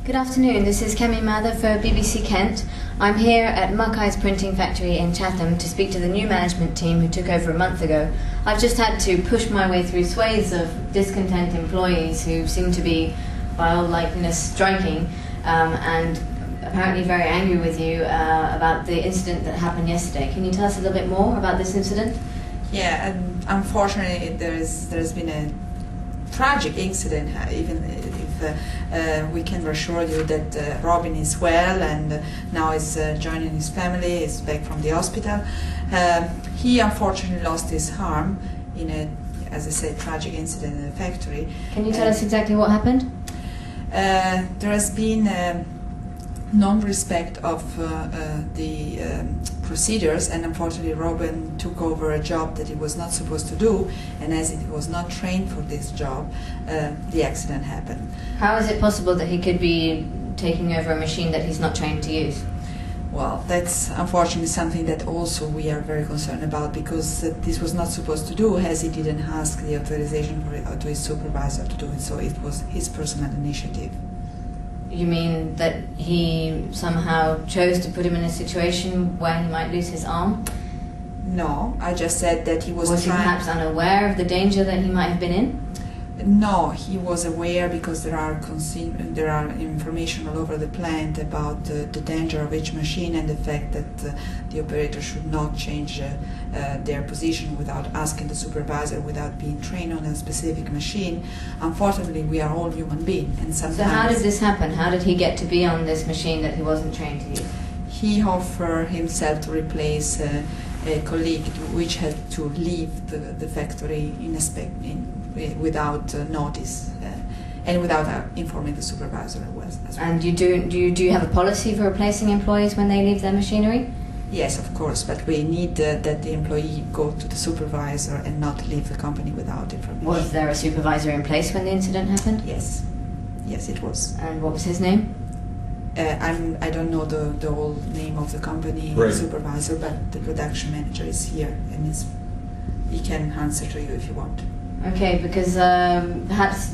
Good afternoon, this is Kemi Mather for BBC Kent. I'm here at Muckey's printing factory in Chatham to speak to the new management team who took over a month ago. I've just had to push my way through swathes of discontent employees who seem to be, by all likeliness, striking and apparently very angry with you about the incident that happened yesterday. Can you tell us a little bit more about this incident? Yeah, and unfortunately there's been a tragic incident, even if we can assure you that Robin is well and now is joining his family, is back from the hospital. He unfortunately lost his arm in a, as I said, tragic incident in the factory. Can you tell us exactly what happened? There has been non-respect of the procedures, and unfortunately Robin took over a job that he was not supposed to do, and as he was not trained for this job, the accident happened. How is it possible that he could be taking over a machine that he's not trained to use? Well, that's unfortunately something that also we are very concerned about, because this was not supposed to do, as he didn't ask the authorization to his supervisor to do it, so it was his personal initiative. You mean that he somehow chose to put him in a situation where he might lose his arm? No, I just said that he was he perhaps unaware of the danger that he might have been in? No, he was aware, because there are information all over the plant about the danger of each machine and the fact that the operator should not change their position without asking the supervisor, without being trained on a specific machine. Unfortunately, we are all human beings, and sometimes... So how did this happen? How did he get to be on this machine that he wasn't trained to use? He offered himself to replace a colleague which had to leave the factory without notice and without informing the supervisor as well. And do you have a policy for replacing employees when they leave their machinery? Yes, of course, but we need that the employee go to the supervisor and not leave the company without information. Was there a supervisor in place when the incident happened? Yes, yes, it was. And what was his name? I don't know the whole name of the company supervisor, but the production manager is here, and he can answer to you if you want. Okay, because perhaps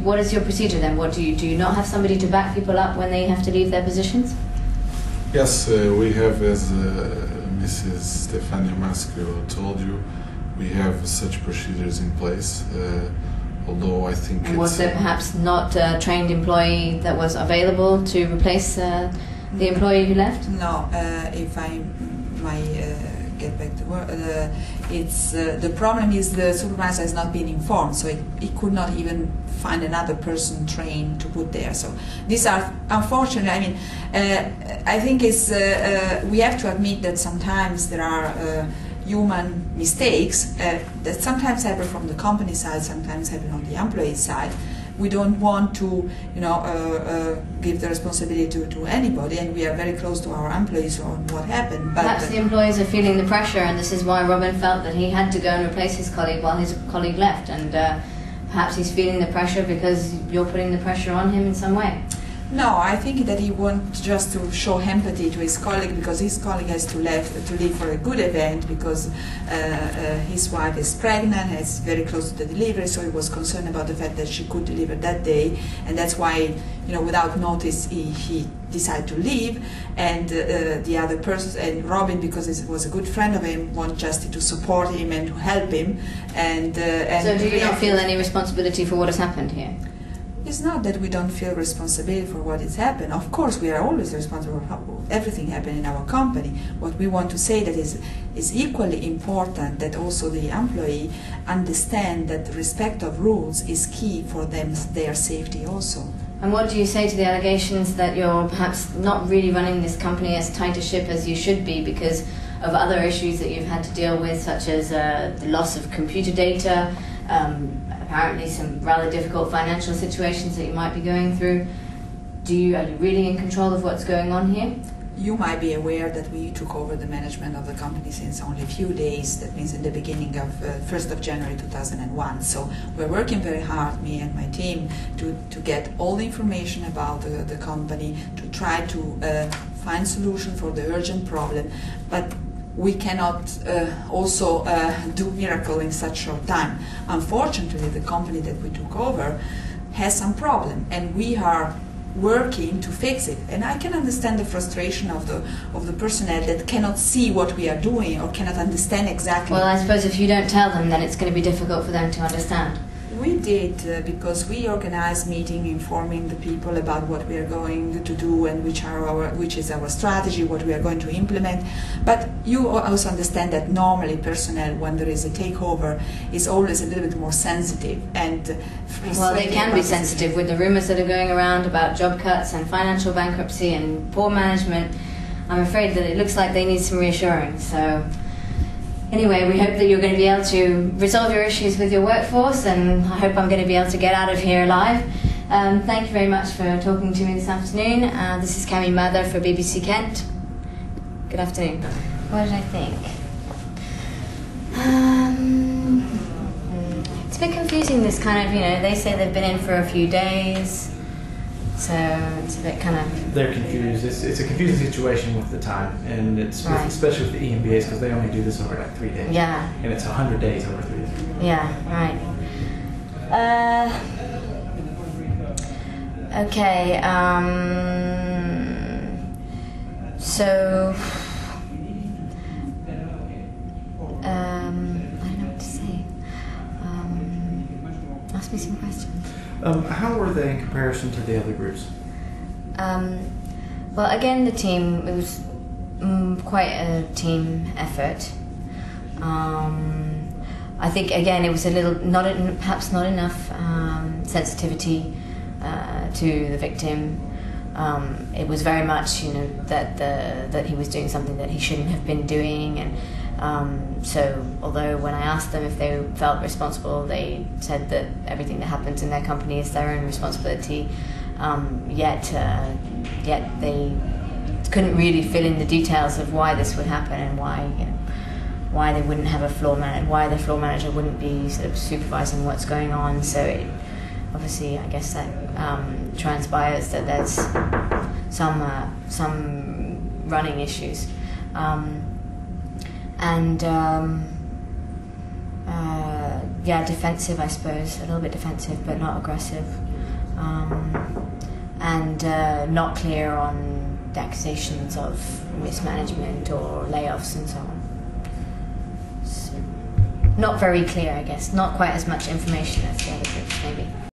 what is your procedure then? Do you not have somebody to back people up when they have to leave their positions? Yes, we have, as Mrs. Stefania Maschio told you, we have such procedures in place. Although I think and was there perhaps not a trained employee that was available to replace the employee who left? No, if I might get back to work, the problem is the supervisor has not been informed, so he could not even find another person trained to put there. So these are unfortunate. I mean, I think we have to admit that sometimes there are human mistakes that sometimes happen from the company side, sometimes happen on the employee side. We don't want to, give the responsibility to anybody, and we are very close to our employees on what happened. But perhaps the employees are feeling the pressure, and this is why Robin felt that he had to go and replace his colleague while his colleague left, and perhaps he's feeling the pressure because you're putting the pressure on him in some way. No, I think that he wants just to show empathy to his colleague, because his colleague has to leave for a good event, because his wife is pregnant, is very close to the delivery, so he was concerned about the fact that she could deliver that day, and that's why, without notice, he decided to leave, and the other person, and Robin, because he was a good friend of him, wanted just to support him and to help him. And so do you not feel any responsibility for what has happened here? It's not that we don't feel responsibility for what has happened. Of course, we are always responsible for everything happening in our company. What we want to say that is equally important that also the employee understand that respect of rules is key for them, their safety also. And what do you say to the allegations that you're perhaps not really running this company as tight a ship as you should be because of other issues that you've had to deal with, such as the loss of computer data, apparently some rather difficult financial situations that you might be going through? Are you really in control of what's going on here? You might be aware that we took over the management of the company since only a few days. That means in the beginning of 1st of January 2001. So we're working very hard, me and my team, to get all the information about the company, to try to find solution for the urgent problem. But we cannot also do miracle in such short time. Unfortunately, the company that we took over has some problem, and we are working to fix it. And I can understand the frustration of the personnel that cannot see what we are doing or cannot understand exactly. Well, I suppose if you don't tell them, then it's going to be difficult for them to understand. We did because we organized meeting informing the people about what we are going to do and which is our strategy, what we are going to implement. But you also understand that normally personnel, when there is a takeover, is always a little bit more sensitive and well, they can be sensitive with the rumors that are going around about job cuts and financial bankruptcy and poor management. I'm afraid that it looks like they need some reassuring. So anyway, we hope that you're going to be able to resolve your issues with your workforce, and I hope I'm going to be able to get out of here alive. Thank you very much for talking to me this afternoon. This is Cami Mather for BBC Kent. Good afternoon. What did I think? It's a bit confusing, this kind of, they say they've been in for a few days, so it's a bit kind of... They're confused. It's a confusing situation with the time, and it's Right. especially with the EMBAs because they only do this over like 3 days. Yeah. And it's 100 days over 3 days. Yeah, right. Okay, so... I don't know what to say. Ask me some questions. How were they in comparison to the other groups? Well, again, the team, it was quite a team effort. I think, again, it was a little, perhaps not enough sensitivity to the victim. It was very much, that he was doing something that he shouldn't have been doing, and so although when I asked them if they felt responsible, they said that everything that happens in their company is their own responsibility. Yet they couldn't really fill in the details of why this would happen and why they wouldn't have a floor manager, why the floor manager wouldn't be sort of supervising what's going on. So it, obviously, I guess that transpires that there's some running issues. Defensive, I suppose, a little bit defensive, but not aggressive, and not clear on the accusations of mismanagement or layoffs and so on. So, not very clear, I guess. Not quite as much information as the other groups, maybe.